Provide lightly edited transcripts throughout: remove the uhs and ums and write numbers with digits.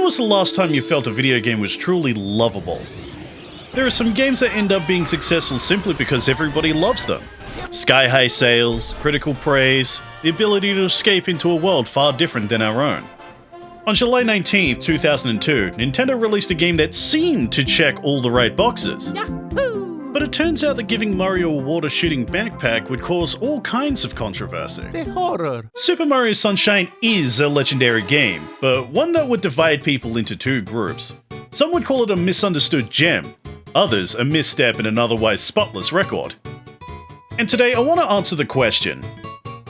was the last time you felt a video game was truly lovable? There are some games that end up being successful simply because everybody loves them. Sky-high sales, critical praise, the ability to escape into a world far different than our own. On July 19, 2002, Nintendo released a game that seemed to check all the right boxes. But it turns out that giving Mario a water-shooting backpack would cause all kinds of controversy. The horror. Super Mario Sunshine is a legendary game, but one that would divide people into two groups. Some would call it a misunderstood gem, others a misstep in an otherwise spotless record. And today I want to answer the question,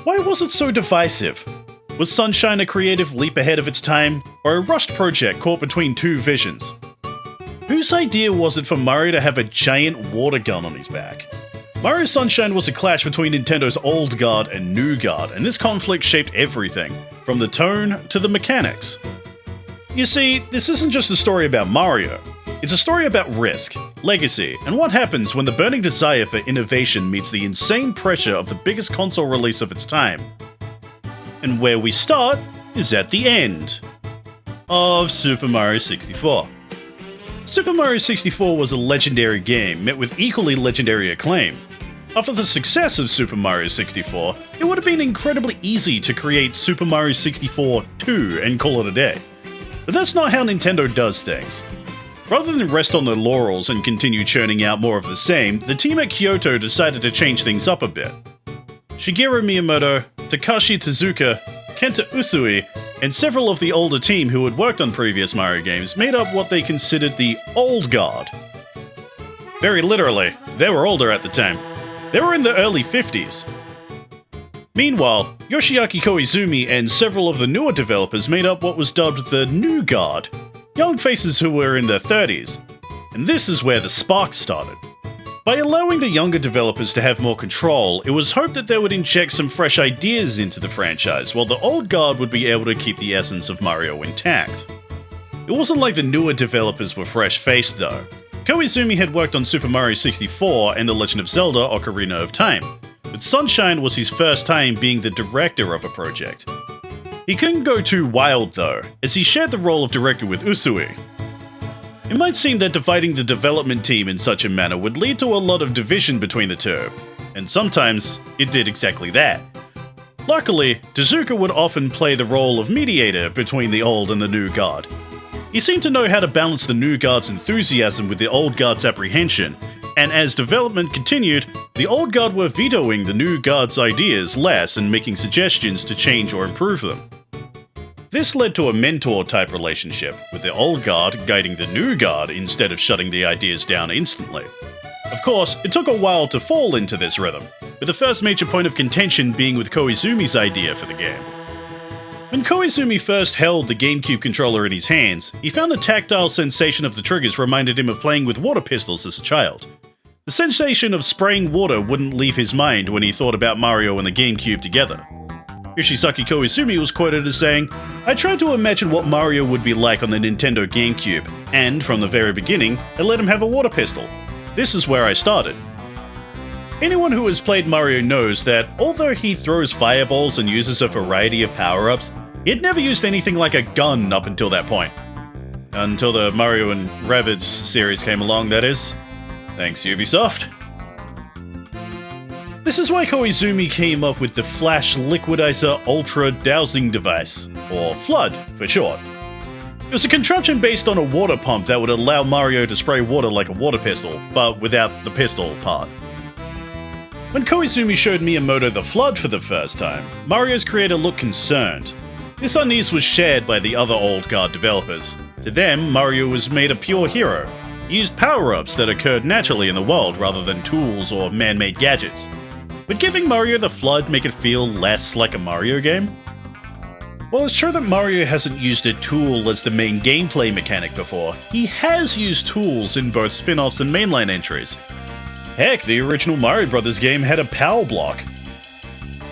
why was it so divisive? Was Sunshine a creative leap ahead of its time, or a rushed project caught between two visions? Whose idea was it for Mario to have a giant water gun on his back? Mario Sunshine was a clash between Nintendo's old guard and new guard, and this conflict shaped everything, from the tone to the mechanics. You see, this isn't just a story about Mario. It's a story about risk, legacy, and what happens when the burning desire for innovation meets the insane pressure of the biggest console release of its time. And where we start is at the end of Super Mario 64. Super Mario 64 was a legendary game met with equally legendary acclaim. After the success of Super Mario 64, it would have been incredibly easy to create Super Mario 64 2 and call it a day. But that's not how Nintendo does things. Rather than rest on their laurels and continue churning out more of the same, the team at Kyoto decided to change things up a bit. Shigeru Miyamoto, Takashi Tezuka, Kenta Usui, and several of the older team who had worked on previous Mario games made up what they considered the Old Guard. Very literally, they were older at the time. They were in the early 50s. Meanwhile, Yoshiaki Koizumi and several of the newer developers made up what was dubbed the New Guard, young faces who were in their 30s. And this is where the spark started. By allowing the younger developers to have more control, it was hoped that they would inject some fresh ideas into the franchise, while the old guard would be able to keep the essence of Mario intact. It wasn't like the newer developers were fresh-faced though. Koizumi had worked on Super Mario 64 and The Legend of Zelda: Ocarina of Time, but Sunshine was his first time being the director of a project. He couldn't go too wild though, as he shared the role of director with Usui. It might seem that dividing the development team in such a manner would lead to a lot of division between the two, and sometimes it did exactly that. Luckily, Tezuka would often play the role of mediator between the old and the new guard. He seemed to know how to balance the new guard's enthusiasm with the old guard's apprehension, and as development continued, the old guard were vetoing the new guard's ideas less and making suggestions to change or improve them. This led to a mentor-type relationship, with the old guard guiding the new guard instead of shutting the ideas down instantly. Of course, it took a while to fall into this rhythm, with the first major point of contention being with Koizumi's idea for the game. When Koizumi first held the GameCube controller in his hands, he found the tactile sensation of the triggers reminded him of playing with water pistols as a child. The sensation of spraying water wouldn't leave his mind when he thought about Mario and the GameCube together. Yoshisaki Koizumi was quoted as saying, "I tried to imagine what Mario would be like on the Nintendo GameCube, and from the very beginning, I let him have a water pistol. This is where I started." Anyone who has played Mario knows that although he throws fireballs and uses a variety of power-ups, he had never used anything like a gun up until that point. Until the Mario and Rabbids series came along, that is. Thanks, Ubisoft. This is why Koizumi came up with the Flash Liquidizer Ultra Dowsing Device, or FLUDD for short. It was a contraption based on a water pump that would allow Mario to spray water like a water pistol, but without the pistol part. When Koizumi showed Miyamoto the FLUDD for the first time, Mario's creator looked concerned. This unease was shared by the other old guard developers. To them, Mario was made a pure hero. He used power-ups that occurred naturally in the world rather than tools or man-made gadgets. Would giving Mario the FLUDD make it feel less like a Mario game? While it's true that Mario hasn't used a tool as the main gameplay mechanic before, he has used tools in both spin-offs and mainline entries. Heck, the original Mario Bros. Game had a power block.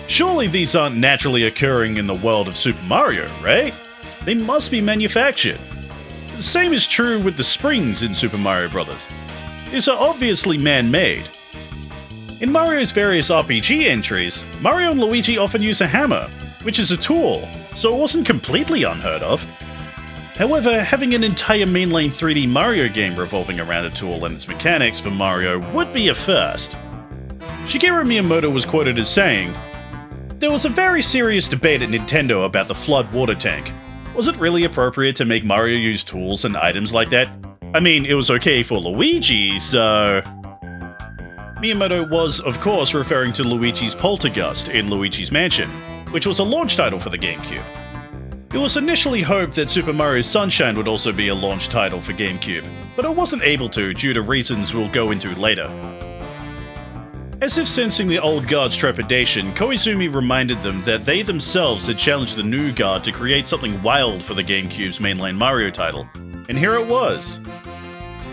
Surely these aren't naturally occurring in the world of Super Mario, right? They must be manufactured. The same is true with the springs in Super Mario Bros. These are obviously man-made. In Mario's various RPG entries, Mario and Luigi often use a hammer, which is a tool, so it wasn't completely unheard of. However, having an entire mainline 3D Mario game revolving around a tool and its mechanics for Mario would be a first. Shigeru Miyamoto was quoted as saying, "There was a very serious debate at Nintendo about the flood water tank. Was it really appropriate to make Mario use tools and items like that? I mean, it was okay for Luigi, so..." Miyamoto was, of course, referring to Luigi's Poltergust in Luigi's Mansion, which was a launch title for the GameCube. It was initially hoped that Super Mario Sunshine would also be a launch title for GameCube, but it wasn't able to due to reasons we'll go into later. As if sensing the old guard's trepidation, Koizumi reminded them that they themselves had challenged the new guard to create something wild for the GameCube's mainline Mario title, and here it was.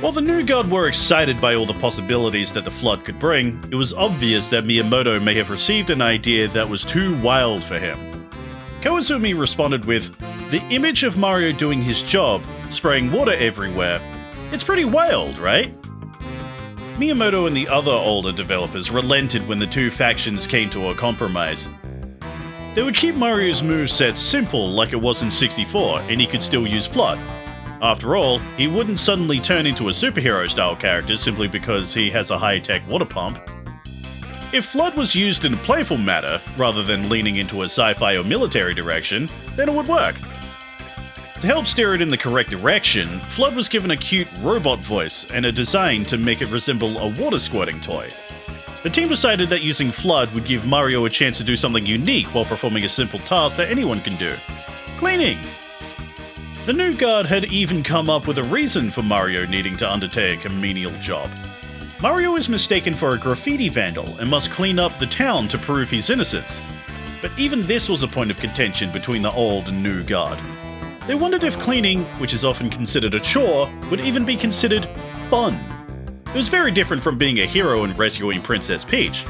While the new guard were excited by all the possibilities that the flood could bring, it was obvious that Miyamoto may have received an idea that was too wild for him. Koizumi responded with, "The image of Mario doing his job, spraying water everywhere, it's pretty wild, right?" Miyamoto and the other older developers relented when the two factions came to a compromise. They would keep Mario's moveset simple like it was in 64, and he could still use Flood. After all, he wouldn't suddenly turn into a superhero-style character simply because he has a high-tech water pump. If Flood was used in a playful manner, rather than leaning into a sci-fi or military direction, then it would work. To help steer it in the correct direction, Flood was given a cute robot voice and a design to make it resemble a water squirting toy. The team decided that using Flood would give Mario a chance to do something unique while performing a simple task that anyone can do: cleaning. The new guard had even come up with a reason for Mario needing to undertake a menial job. Mario is mistaken for a graffiti vandal and must clean up the town to prove his innocence. But even this was a point of contention between the old and new guard. They wondered if cleaning, which is often considered a chore, would even be considered fun. It was very different from being a hero and rescuing Princess Peach.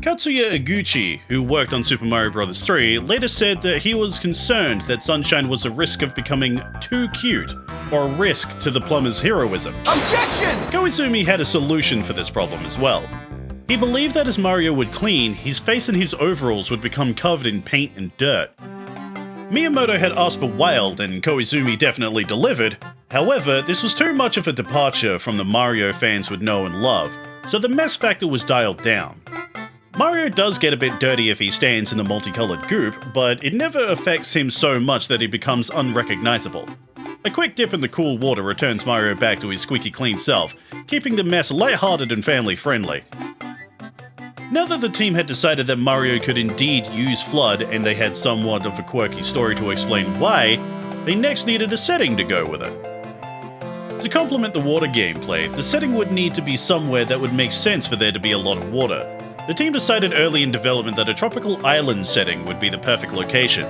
Katsuya Iguchi, who worked on Super Mario Bros. 3, later said that he was concerned that Sunshine was a risk of becoming too cute, or a risk to the plumber's heroism. Objection! Koizumi had a solution for this problem as well. He believed that as Mario would clean, his face and his overalls would become covered in paint and dirt. Miyamoto had asked for wild, and Koizumi definitely delivered. However, this was too much of a departure from the Mario fans would know and love, so the mess factor was dialed down. Mario does get a bit dirty if he stands in the multicolored goop, but it never affects him so much that he becomes unrecognizable. A quick dip in the cool water returns Mario back to his squeaky clean self, keeping the mess lighthearted and family-friendly. Now that the team had decided that Mario could indeed use Flood and they had somewhat of a quirky story to explain why, they next needed a setting to go with it. To complement the water gameplay, the setting would need to be somewhere that would make sense for there to be a lot of water. The team decided early in development that a tropical island setting would be the perfect location.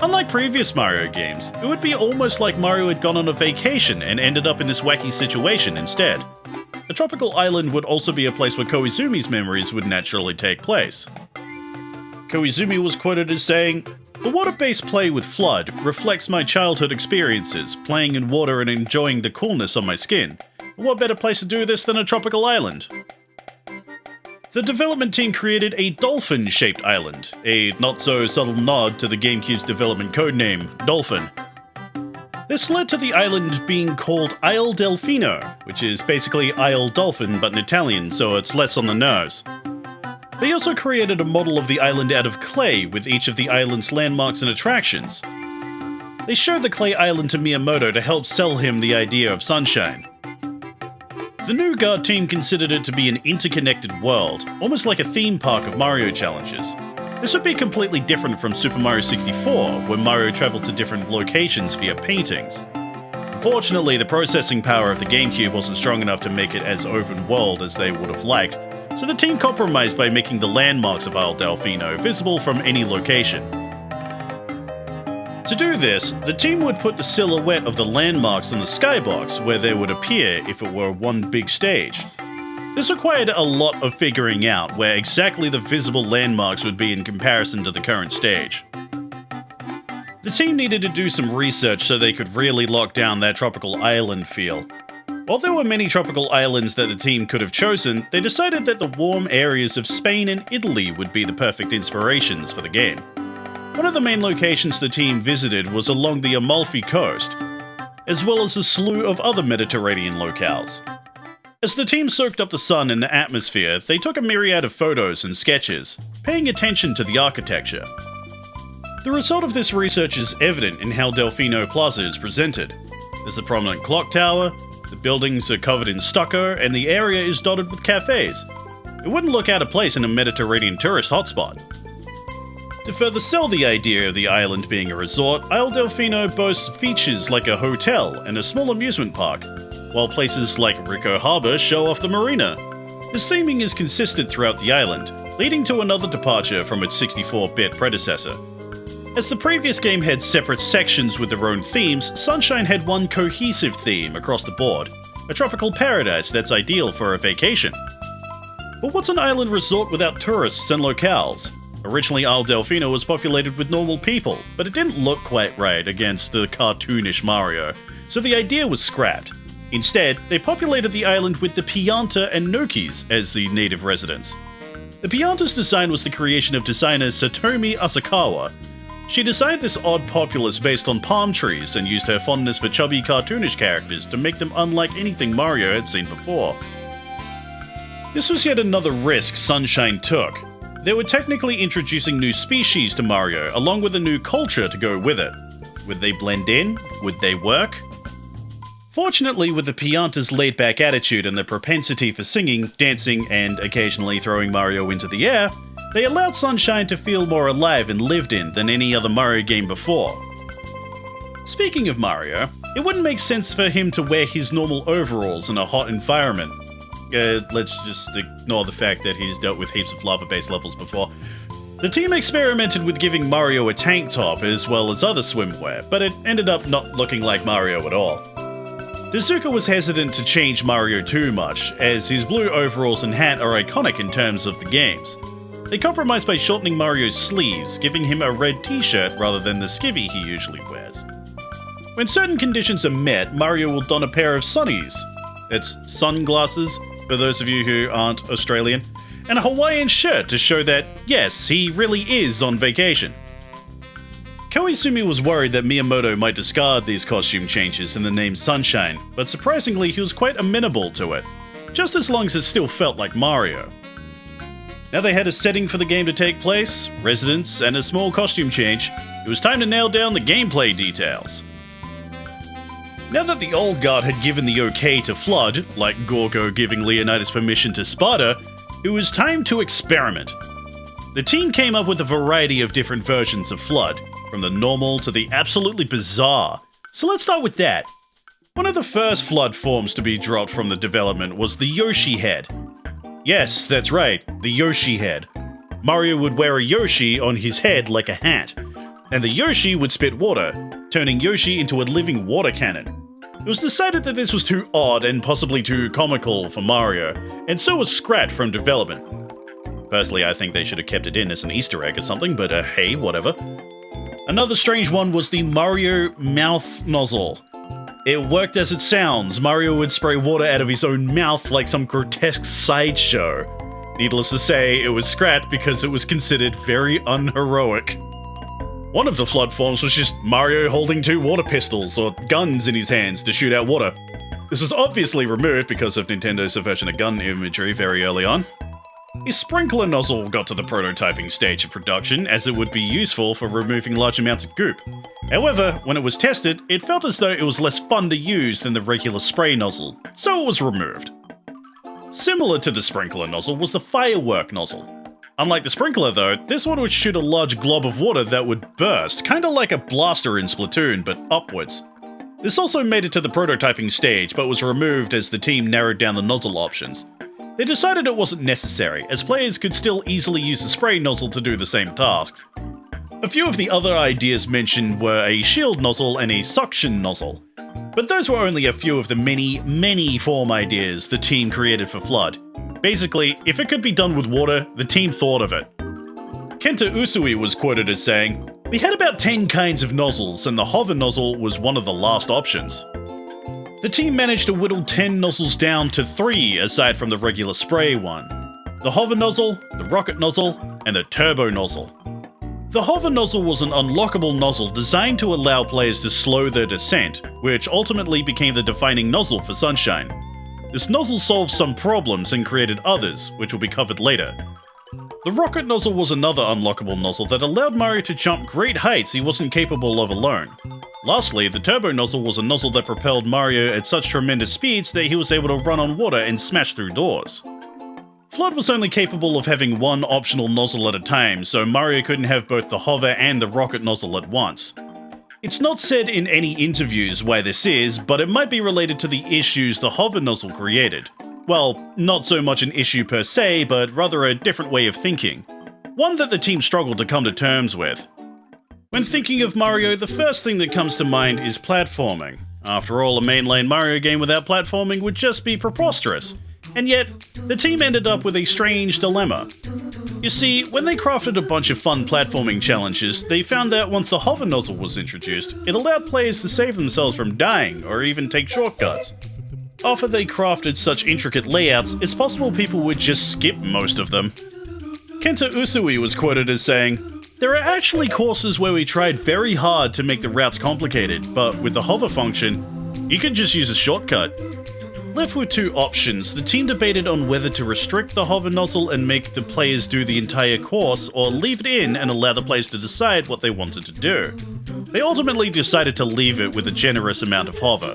Unlike previous Mario games, it would be almost like Mario had gone on a vacation and ended up in this wacky situation instead. A tropical island would also be a place where Koizumi's memories would naturally take place. Koizumi was quoted as saying, "The water-based play with Flood reflects my childhood experiences, playing in water and enjoying the coolness on my skin. What better place to do this than a tropical island?" The development team created a dolphin-shaped island, a not-so-subtle nod to the GameCube's development codename, Dolphin. This led to the island being called Isle Delfino, which is basically Isle Dolphin but in Italian, so it's less on the nose. They also created a model of the island out of clay with each of the island's landmarks and attractions. They showed the clay island to Miyamoto to help sell him the idea of Sunshine. The new guard team considered it to be an interconnected world, almost like a theme park of Mario challenges. This would be completely different from Super Mario 64, where Mario traveled to different locations via paintings. Unfortunately, the processing power of the GameCube wasn't strong enough to make it as open world as they would have liked, so the team compromised by making the landmarks of Isle Delfino visible from any location. To do this, the team would put the silhouette of the landmarks in the skybox where they would appear if it were one big stage. This required a lot of figuring out where exactly the visible landmarks would be in comparison to the current stage. The team needed to do some research so they could really lock down that tropical island feel. While there were many tropical islands that the team could have chosen, they decided that the warm areas of Spain and Italy would be the perfect inspirations for the game. One of the main locations the team visited was along the Amalfi coast, as well as a slew of other Mediterranean locales. As the team soaked up the sun and the atmosphere, they took a myriad of photos and sketches, paying attention to the architecture. The result of this research is evident in how Delfino Plaza is presented. There's a prominent clock tower, the buildings are covered in stucco, and the area is dotted with cafes. It wouldn't look out of place in a Mediterranean tourist hotspot. To further sell the idea of the island being a resort, Isle Delfino boasts features like a hotel and a small amusement park, while places like Rico Harbour show off the marina. This theming is consistent throughout the island, leading to another departure from its 64-bit predecessor. As the previous game had separate sections with their own themes, Sunshine had one cohesive theme across the board, a tropical paradise that's ideal for a vacation. But what's an island resort without tourists and locales? Originally, Isle Delfino was populated with normal people, but it didn't look quite right against the cartoonish Mario, so the idea was scrapped. Instead, they populated the island with the Pianta and Nokis as the native residents. The Pianta's design was the creation of designer Satomi Asakawa. She designed this odd populace based on palm trees and used her fondness for chubby cartoonish characters to make them unlike anything Mario had seen before. This was yet another risk Sunshine took. They were technically introducing new species to Mario, along with a new culture to go with it. Would they blend in? Would they work? Fortunately, with the Pianta's laid-back attitude and their propensity for singing, dancing, and occasionally throwing Mario into the air, they allowed Sunshine to feel more alive and lived in than any other Mario game before. Speaking of Mario, it wouldn't make sense for him to wear his normal overalls in a hot environment. Let's just ignore the fact that he's dealt with heaps of lava-based levels before. The team experimented with giving Mario a tank top as well as other swimwear, but it ended up not looking like Mario at all. Tezuka was hesitant to change Mario too much, as his blue overalls and hat are iconic in terms of the games. They compromised by shortening Mario's sleeves, giving him a red t-shirt rather than the skivvy he usually wears. When certain conditions are met, Mario will don a pair of sunnies. It's sunglasses, for those of you who aren't Australian, and a Hawaiian shirt to show that, yes, he really is on vacation. Koizumi was worried that Miyamoto might discard these costume changes in the name Sunshine, but surprisingly he was quite amenable to it, just as long as it still felt like Mario. Now they had a setting for the game to take place, residents, and a small costume change. It was time to nail down the gameplay details. Now that the old guard had given the okay to Flood, like Gorgo giving Leonidas permission to Sparta, it was time to experiment. The team came up with a variety of different versions of Flood, from the normal to the absolutely bizarre. So let's start with that. One of the first Flood forms to be dropped from the development was the Yoshi head. Yes, that's right, the Yoshi head. Mario would wear a Yoshi on his head like a hat, and the Yoshi would spit water, turning Yoshi into a living water cannon. It was decided that this was too odd and possibly too comical for Mario, and so was scrapped from development. Personally, I think they should have kept it in as an Easter egg or something, but hey, whatever. Another strange one was the Mario mouth nozzle. It worked as it sounds. Mario would spray water out of his own mouth like some grotesque sideshow. Needless to say, it was scrapped because it was considered very unheroic. One of the Flood forms was just Mario holding two water pistols or guns in his hands to shoot out water. This was obviously removed because of Nintendo's aversion to gun imagery very early on. A sprinkler nozzle got to the prototyping stage of production, as it would be useful for removing large amounts of goop. However, when it was tested, it felt as though it was less fun to use than the regular spray nozzle, so it was removed. Similar to the sprinkler nozzle was the firework nozzle. Unlike the sprinkler though, this one would shoot a large glob of water that would burst, kinda like a blaster in Splatoon, but upwards. This also made it to the prototyping stage, but was removed as the team narrowed down the nozzle options. They decided it wasn't necessary, as players could still easily use the spray nozzle to do the same tasks. A few of the other ideas mentioned were a shield nozzle and a suction nozzle, but those were only a few of the many form ideas the team created for Flood. Basically, if it could be done with water, the team thought of it. Kenta Usui was quoted as saying, "We had about 10 kinds of nozzles, and the hover nozzle was one of the last options." The team managed to whittle 10 nozzles down to 3 aside from the regular spray one. The hover nozzle, the rocket nozzle, and the turbo nozzle. The hover nozzle was an unlockable nozzle designed to allow players to slow their descent, which ultimately became the defining nozzle for Sunshine. This nozzle solved some problems and created others, which will be covered later. The rocket nozzle was another unlockable nozzle that allowed Mario to jump great heights he wasn't capable of alone. Lastly, the turbo nozzle was a nozzle that propelled Mario at such tremendous speeds that he was able to run on water and smash through doors. FLUDD was only capable of having one optional nozzle at a time, so Mario couldn't have both the hover and the rocket nozzle at once. It's not said in any interviews why this is, but it might be related to the issues the hover nozzle created. Well, not so much an issue per se, but rather a different way of thinking. One that the team struggled to come to terms with. When thinking of Mario, the first thing that comes to mind is platforming. After all, a mainline Mario game without platforming would just be preposterous. And yet, the team ended up with a strange dilemma. You see, when they crafted a bunch of fun platforming challenges, they found that once the hover nozzle was introduced, it allowed players to save themselves from dying or even take shortcuts. After they crafted such intricate layouts, it's possible people would just skip most of them. Kenta Usui was quoted as saying, "There are actually courses where we tried very hard to make the routes complicated, but with the hover function, you can just use a shortcut." Left with two options, the team debated on whether to restrict the hover nozzle and make the players do the entire course, or leave it in and allow the players to decide what they wanted to do. They ultimately decided to leave it with a generous amount of hover.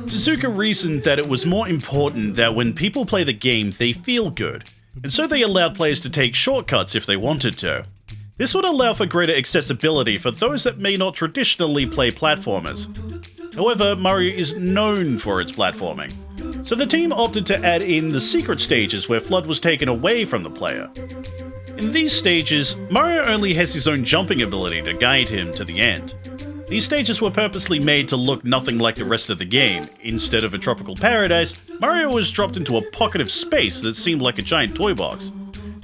Tezuka reasoned that it was more important that when people play the game, they feel good, and so they allowed players to take shortcuts if they wanted to. This would allow for greater accessibility for those that may not traditionally play platformers. However, Mario is known for its platforming, so the team opted to add in the secret stages where FLUDD was taken away from the player. In these stages, Mario only has his own jumping ability to guide him to the end. These stages were purposely made to look nothing like the rest of the game. Instead of a tropical paradise, Mario was dropped into a pocket of space that seemed like a giant toy box.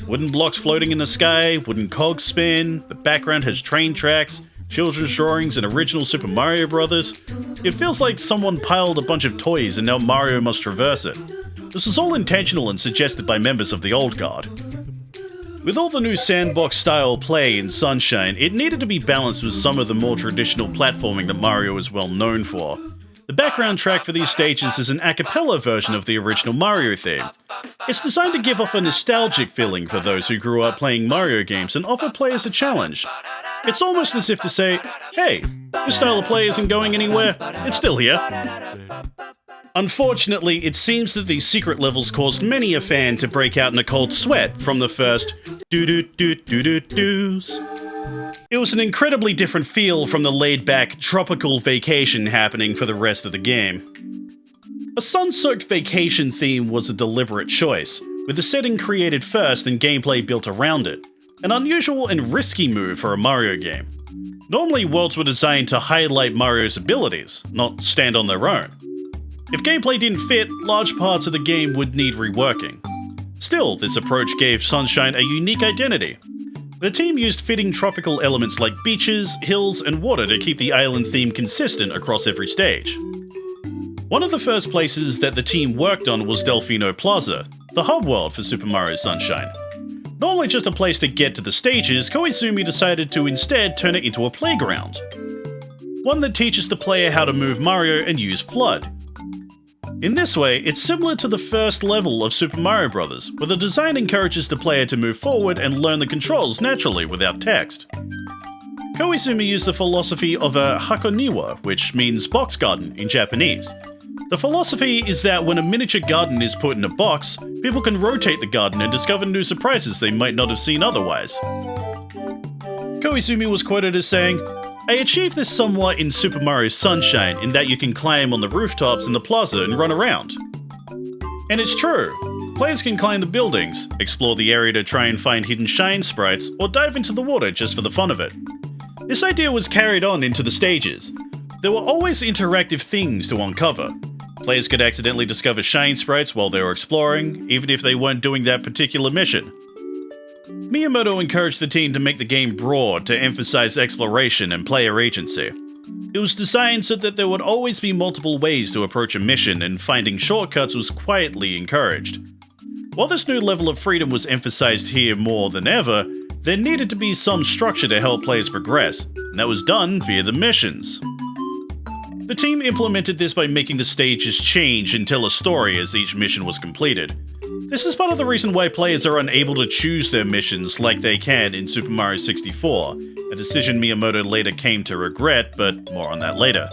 Wooden blocks floating in the sky, wooden cogs spin, the background has train tracks, children's drawings and original Super Mario Bros. It feels like someone piled a bunch of toys and now Mario must traverse it. This was all intentional and suggested by members of the Old Guard. With all the new sandbox-style play in Sunshine, it needed to be balanced with some of the more traditional platforming that Mario is well known for. The background track for these stages is an a cappella version of the original Mario theme. It's designed to give off a nostalgic feeling for those who grew up playing Mario games and offer players a challenge. It's almost as if to say, hey, this style of play isn't going anywhere, it's still here. Unfortunately, it seems that these secret levels caused many a fan to break out in a cold sweat from the first do-do-do-do-do-doos. It was an incredibly different feel from the laid-back, tropical vacation happening for the rest of the game. A sun-soaked vacation theme was a deliberate choice, with the setting created first and gameplay built around it. An unusual and risky move for a Mario game. Normally, worlds were designed to highlight Mario's abilities, not stand on their own. If gameplay didn't fit, large parts of the game would need reworking. Still, this approach gave Sunshine a unique identity. The team used fitting tropical elements like beaches, hills, and water to keep the island theme consistent across every stage. One of the first places that the team worked on was Delfino Plaza, the hub world for Super Mario Sunshine. Not only just a place to get to the stages, Koizumi decided to instead turn it into a playground. One that teaches the player how to move Mario and use FLUDD. In this way, it's similar to the first level of Super Mario Bros., where the design encourages the player to move forward and learn the controls naturally without text. Koizumi used the philosophy of a hakoniwa, which means box garden in Japanese. The philosophy is that when a miniature garden is put in a box, people can rotate the garden and discover new surprises they might not have seen otherwise. Koizumi was quoted as saying, "I achieved this somewhat in Super Mario Sunshine in that you can climb on the rooftops in the plaza and run around." And it's true. Players can climb the buildings, explore the area to try and find hidden shine sprites, or dive into the water just for the fun of it. This idea was carried on into the stages. There were always interactive things to uncover. Players could accidentally discover shine sprites while they were exploring, even if they weren't doing that particular mission. Miyamoto encouraged the team to make the game broad to emphasize exploration and player agency. It was designed so that there would always be multiple ways to approach a mission, and finding shortcuts was quietly encouraged. While this new level of freedom was emphasized here more than ever, there needed to be some structure to help players progress, and that was done via the missions. The team implemented this by making the stages change and tell a story as each mission was completed. This is part of the reason why players are unable to choose their missions like they can in Super Mario 64, a decision Miyamoto later came to regret, but more on that later.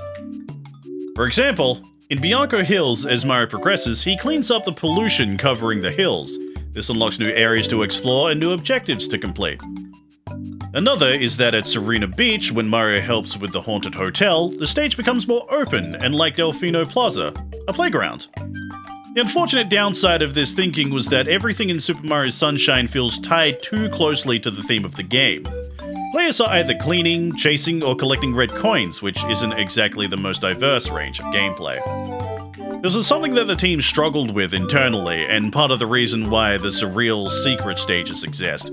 For example, in Bianco Hills, as Mario progresses, he cleans up the pollution covering the hills. This unlocks new areas to explore and new objectives to complete. Another is that at Serena Beach, when Mario helps with the haunted hotel, the stage becomes more open and like Delfino Plaza, a playground. The unfortunate downside of this thinking was that everything in Super Mario Sunshine feels tied too closely to the theme of the game. Players are either cleaning, chasing, or collecting red coins, which isn't exactly the most diverse range of gameplay. This was something that the team struggled with internally, and part of the reason why the surreal secret stages exist.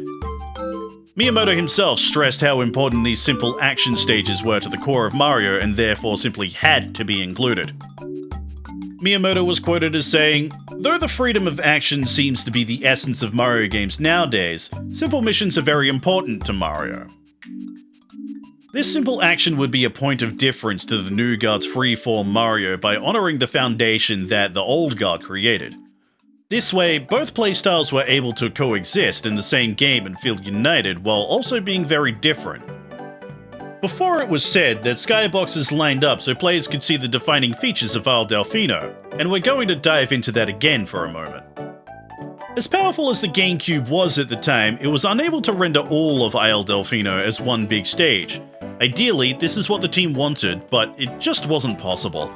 Miyamoto himself stressed how important these simple action stages were to the core of Mario and therefore simply had to be included. Miyamoto was quoted as saying, "Though the freedom of action seems to be the essence of Mario games nowadays, simple missions are very important to Mario." This simple action would be a point of difference to the new guard's freeform Mario by honouring the foundation that the old guard created. This way, both playstyles were able to coexist in the same game and feel united while also being very different. Before it was said that skyboxes lined up so players could see the defining features of Isle Delfino, and we're going to dive into that again for a moment. As powerful as the GameCube was at the time, it was unable to render all of Isle Delfino as one big stage. Ideally, this is what the team wanted, but it just wasn't possible.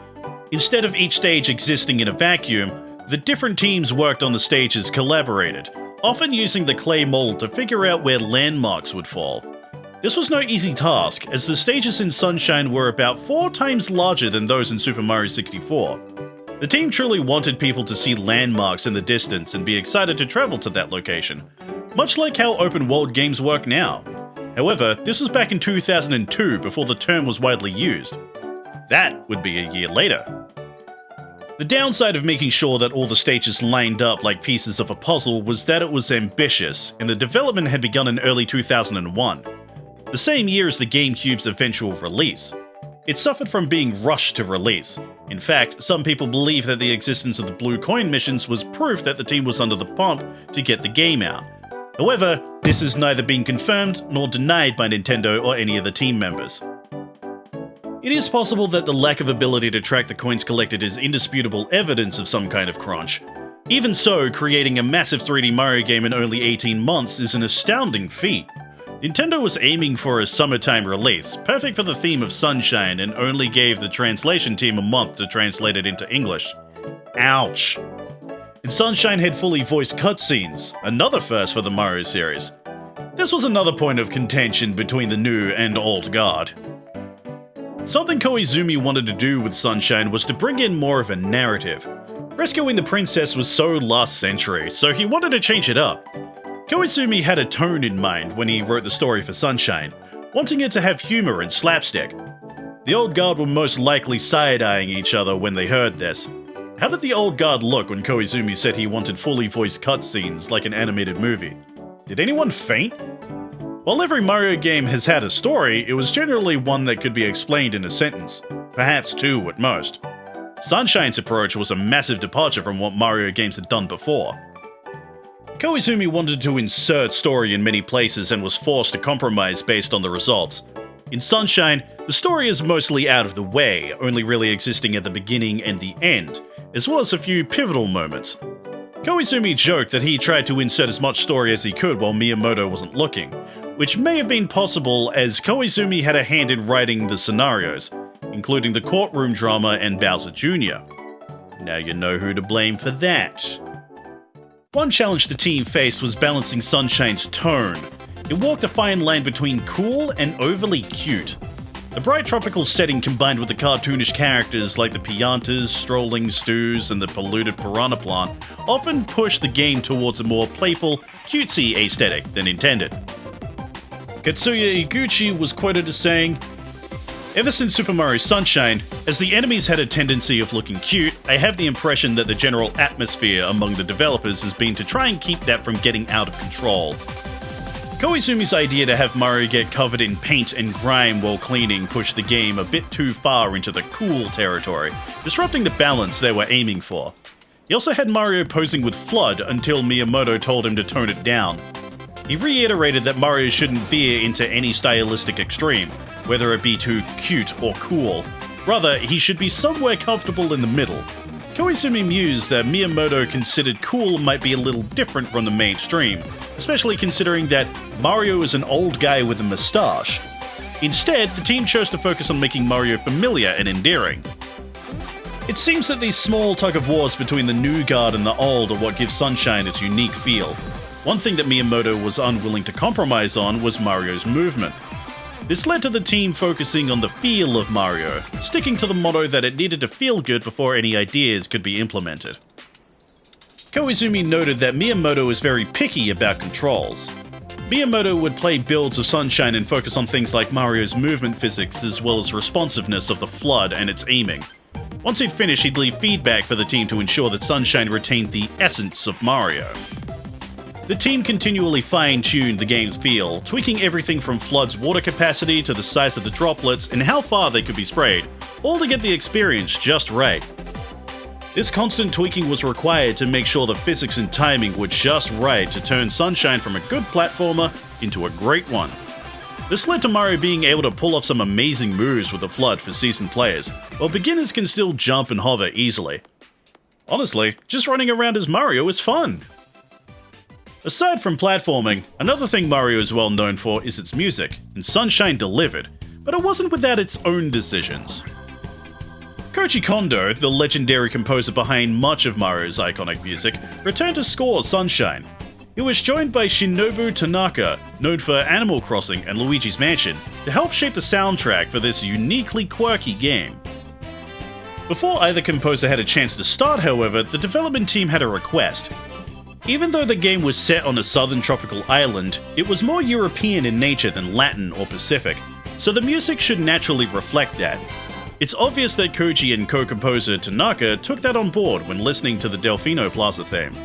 Instead of each stage existing in a vacuum, the different teams worked on the stages collaborated, often using the clay mold to figure out where landmarks would fall. This was no easy task, as the stages in Sunshine were about 4 times larger than those in Super Mario 64. The team truly wanted people to see landmarks in the distance and be excited to travel to that location, much like how open world games work now. However, this was back in 2002 before the term was widely used. That would be a year later. The downside of making sure that all the stages lined up like pieces of a puzzle was that it was ambitious, and the development had begun in early 2001. The same year as the GameCube's eventual release. It suffered from being rushed to release. In fact, some people believe that the existence of the blue coin missions was proof that the team was under the pump to get the game out. However, this has neither been confirmed nor denied by Nintendo or any of the team members. It is possible that the lack of ability to track the coins collected is indisputable evidence of some kind of crunch. Even so, creating a massive 3D Mario game in only 18 months is an astounding feat. Nintendo was aiming for a summertime release, perfect for the theme of Sunshine, and only gave the translation team a month to translate it into English. Ouch. And Sunshine had fully voiced cutscenes, another first for the Mario series. This was another point of contention between the new and old guard. Something Koizumi wanted to do with Sunshine was to bring in more of a narrative. Rescuing the princess was so last century, so he wanted to change it up. Koizumi had a tone in mind when he wrote the story for Sunshine, wanting it to have humor and slapstick. The old guard were most likely side-eyeing each other when they heard this. How did the old guard look when Koizumi said he wanted fully voiced cutscenes like an animated movie? Did anyone faint? While every Mario game has had a story, it was generally one that could be explained in a sentence, perhaps 2 at most. Sunshine's approach was a massive departure from what Mario games had done before. Koizumi wanted to insert story in many places and was forced to compromise based on the results. In Sunshine, the story is mostly out of the way, only really existing at the beginning and the end, as well as a few pivotal moments. Koizumi joked that he tried to insert as much story as he could while Miyamoto wasn't looking, which may have been possible as Koizumi had a hand in writing the scenarios, including the courtroom drama and Bowser Jr. Now you know who to blame for that. One challenge the team faced was balancing Sunshine's tone. It walked a fine line between cool and overly cute. The bright tropical setting combined with the cartoonish characters like the Piantas, strolling stews, and the polluted piranha plant often pushed the game towards a more playful, cutesy aesthetic than intended. Katsuya Iguchi was quoted as saying, "Ever since Super Mario Sunshine, as the enemies had a tendency of looking cute, I have the impression that the general atmosphere among the developers has been to try and keep that from getting out of control." Koizumi's idea to have Mario get covered in paint and grime while cleaning pushed the game a bit too far into the cool territory, disrupting the balance they were aiming for. He also had Mario posing with FLUDD until Miyamoto told him to tone it down. He reiterated that Mario shouldn't veer into any stylistic extreme, whether it be too cute or cool. Rather, he should be somewhere comfortable in the middle. Koizumi mused that Miyamoto considered cool might be a little different from the mainstream, especially considering that Mario is an old guy with a moustache. Instead, the team chose to focus on making Mario familiar and endearing. It seems that these small tug-of-wars between the new guard and the old are what gives Sunshine its unique feel. One thing that Miyamoto was unwilling to compromise on was Mario's movement. This led to the team focusing on the feel of Mario, sticking to the motto that it needed to feel good before any ideas could be implemented. Koizumi noted that Miyamoto is very picky about controls. Miyamoto would play builds of Sunshine and focus on things like Mario's movement physics as well as responsiveness of the FLUDD and its aiming. Once he'd finished, he'd leave feedback for the team to ensure that Sunshine retained the essence of Mario. The team continually fine-tuned the game's feel, tweaking everything from FLUDD's water capacity to the size of the droplets and how far they could be sprayed, all to get the experience just right. This constant tweaking was required to make sure the physics and timing were just right to turn Sunshine from a good platformer into a great one. This led to Mario being able to pull off some amazing moves with the FLUDD for seasoned players, while beginners can still jump and hover easily. Honestly, just running around as Mario is fun! Aside from platforming, another thing Mario is well known for is its music, and Sunshine delivered, but it wasn't without its own decisions. Koji Kondo, the legendary composer behind much of Mario's iconic music, returned to score Sunshine. He was joined by Shinobu Tanaka, known for Animal Crossing and Luigi's Mansion, to help shape the soundtrack for this uniquely quirky game. Before either composer had a chance to start, however, the development team had a request. Even though the game was set on a southern tropical island, it was more European in nature than Latin or Pacific, so the music should naturally reflect that. It's obvious that Koji and co-composer Tanaka took that on board when listening to the Delfino Plaza theme.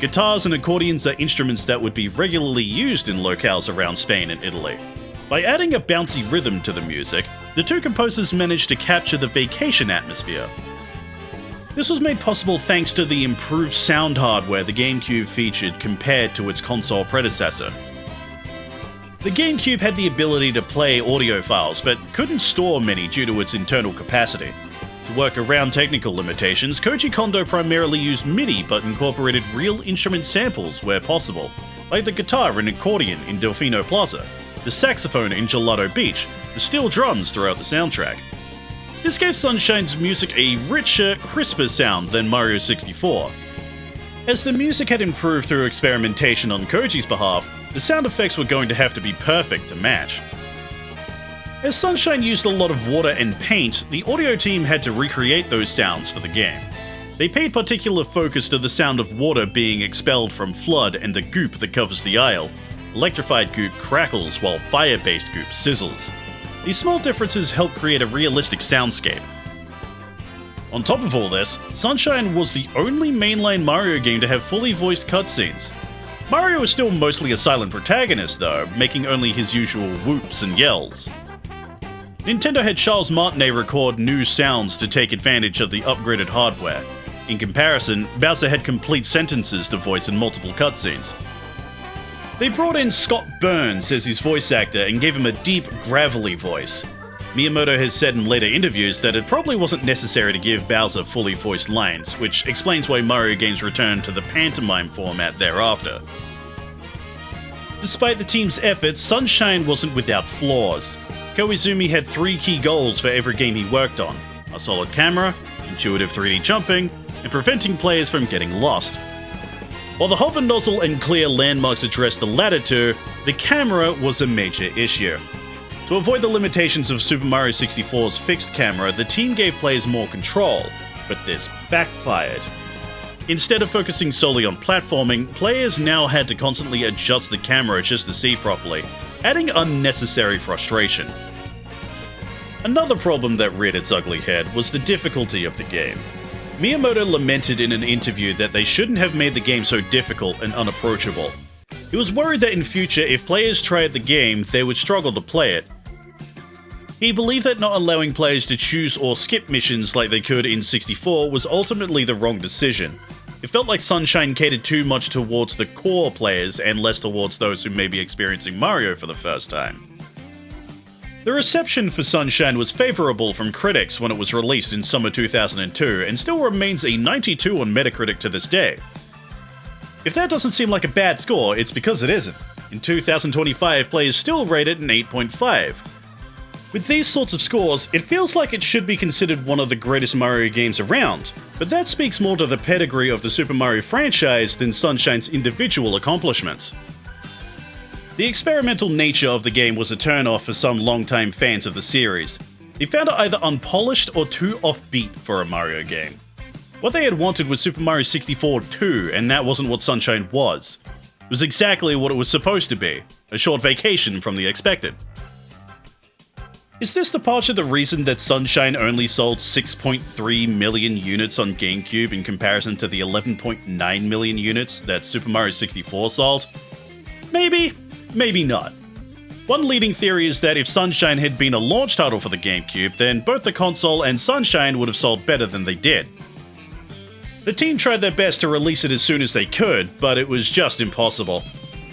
Guitars and accordions are instruments that would be regularly used in locales around Spain and Italy. By adding a bouncy rhythm to the music, the two composers managed to capture the vacation atmosphere. This was made possible thanks to the improved sound hardware the GameCube featured compared to its console predecessor. The GameCube had the ability to play audio files, but couldn't store many due to its internal capacity. To work around technical limitations, Koji Kondo primarily used MIDI but incorporated real instrument samples where possible, like the guitar and accordion in Delfino Plaza, the saxophone in Gelato Beach, the steel drums throughout the soundtrack. This gave Sunshine's music a richer, crisper sound than Mario 64. As the music had improved through experimentation on Koji's behalf, the sound effects were going to have to be perfect to match. As Sunshine used a lot of water and paint, the audio team had to recreate those sounds for the game. They paid particular focus to the sound of water being expelled from FLUDD and the goop that covers the aisle. Electrified goop crackles while fire-based goop sizzles. These small differences help create a realistic soundscape. On top of all this, Sunshine was the only mainline Mario game to have fully voiced cutscenes. Mario is still mostly a silent protagonist though, making only his usual whoops and yells. Nintendo had Charles Martinet record new sounds to take advantage of the upgraded hardware. In comparison, Bowser had complete sentences to voice in multiple cutscenes. They brought in Scott Burns as his voice actor and gave him a deep, gravelly voice. Miyamoto has said in later interviews that it probably wasn't necessary to give Bowser fully voiced lines, which explains why Mario games returned to the pantomime format thereafter. Despite the team's efforts, Sunshine wasn't without flaws. Koizumi had 3 key goals for every game he worked on: a solid camera, intuitive 3D jumping, and preventing players from getting lost. While the hover nozzle and clear landmarks addressed the latter two, the camera was a major issue. To avoid the limitations of Super Mario 64's fixed camera, the team gave players more control, but this backfired. Instead of focusing solely on platforming, players now had to constantly adjust the camera just to see properly, adding unnecessary frustration. Another problem that reared its ugly head was the difficulty of the game. Miyamoto lamented in an interview that they shouldn't have made the game so difficult and unapproachable. He He was worried that in future, if players tried the game, they would struggle to play it. He believed that not allowing players to choose or skip missions like they could in 64 was ultimately the wrong decision. It felt like Sunshine catered too much towards the core players and less towards those who may be experiencing Mario for the first time. The reception for Sunshine was favourable from critics when it was released in summer 2002 and still remains a 92 on Metacritic to this day. If that doesn't seem like a bad score, it's because it isn't. In 2025, players still rate it an 8.5. With these sorts of scores, it feels like it should be considered one of the greatest Mario games around, but that speaks more to the pedigree of the Super Mario franchise than Sunshine's individual accomplishments. The experimental nature of the game was a turn-off for some longtime fans of the series. They found it either unpolished or too offbeat for a Mario game. What they had wanted was Super Mario 64 2, and that wasn't what Sunshine was. It was exactly what it was supposed to be, a short vacation from the expected. Is this departure the reason that Sunshine only sold 6.3 million units on GameCube in comparison to the 11.9 million units that Super Mario 64 sold? Maybe, maybe not. One leading theory is that if Sunshine had been a launch title for the GameCube, then both the console and Sunshine would have sold better than they did. The team tried their best to release it as soon as they could, but it was just impossible.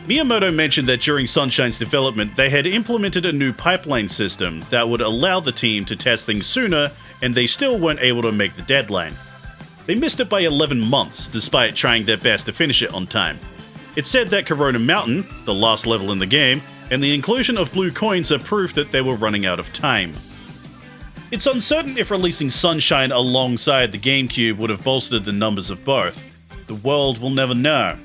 Miyamoto mentioned that during Sunshine's development, they had implemented a new pipeline system that would allow the team to test things sooner, and they still weren't able to make the deadline. They missed it by 11 months, despite trying their best to finish it on time. It's said that Corona Mountain, the last level in the game, and the inclusion of blue coins are proof that they were running out of time. It's uncertain if releasing Sunshine alongside the GameCube would have bolstered the numbers of both. The world will never know.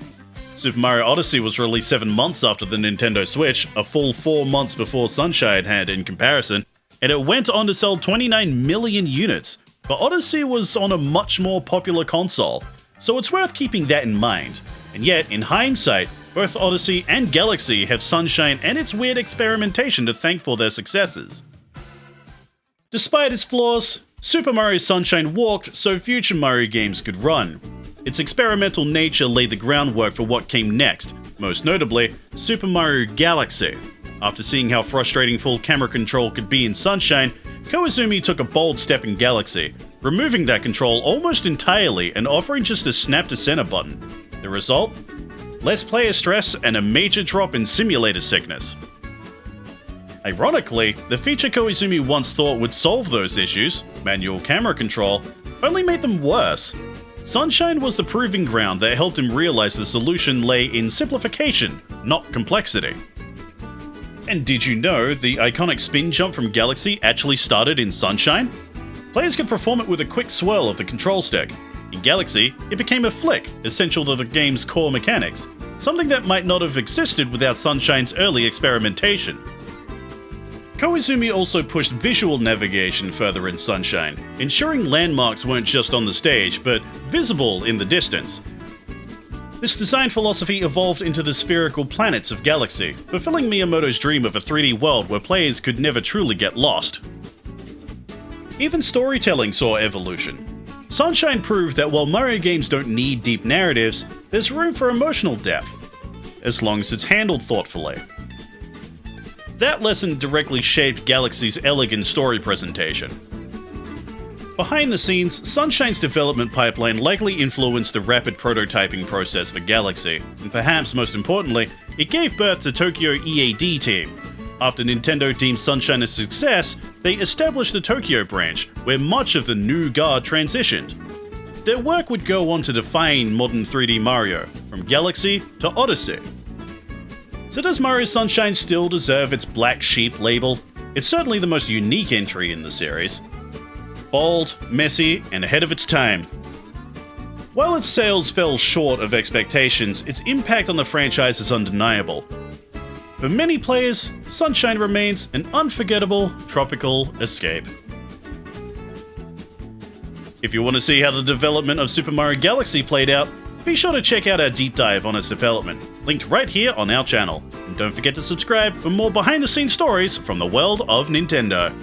Super Mario Odyssey was released 7 months after the Nintendo Switch, a full 4 months before Sunshine had in comparison, and it went on to sell 29 million units, but Odyssey was on a much more popular console, so it's worth keeping that in mind. And yet, in hindsight, both Odyssey and Galaxy have Sunshine and its weird experimentation to thank for their successes. Despite its flaws, Super Mario Sunshine walked so future Mario games could run. Its experimental nature laid the groundwork for what came next, most notably Super Mario Galaxy. After seeing how frustrating full camera control could be in Sunshine, Koizumi took a bold step in Galaxy, removing that control almost entirely and offering just a snap to center button. The result? Less player stress and a major drop in simulator sickness. Ironically, the feature Koizumi once thought would solve those issues, manual camera control, only made them worse. Sunshine was the proving ground that helped him realize the solution lay in simplification, not complexity. And did you know the iconic spin jump from Galaxy actually started in Sunshine? Players could perform it with a quick swirl of the control stick. In Galaxy, it became a flick, essential to the game's core mechanics, something that might not have existed without Sunshine's early experimentation. Koizumi also pushed visual navigation further in Sunshine, ensuring landmarks weren't just on the stage, but visible in the distance. This design philosophy evolved into the spherical planets of Galaxy, fulfilling Miyamoto's dream of a 3D world where players could never truly get lost. Even storytelling saw evolution. Sunshine proved that while Mario games don't need deep narratives, there's room for emotional depth, as long as it's handled thoughtfully. That lesson directly shaped Galaxy's elegant story presentation. Behind the scenes, Sunshine's development pipeline likely influenced the rapid prototyping process for Galaxy, and perhaps most importantly, it gave birth to Tokyo EAD Team. After Nintendo deemed Sunshine a success, they established the Tokyo branch, where much of the new guard transitioned. Their work would go on to define modern 3D Mario, from Galaxy to Odyssey. So does Mario Sunshine still deserve its black sheep label? It's certainly the most unique entry in the series. Bold, messy, and ahead of its time. While its sales fell short of expectations, its impact on the franchise is undeniable. For many players, Sunshine remains an unforgettable tropical escape. If you want to see how the development of Super Mario Galaxy played out, be sure to check out our deep dive on its development, linked right here on our channel. And don't forget to subscribe for more behind-the-scenes stories from the world of Nintendo.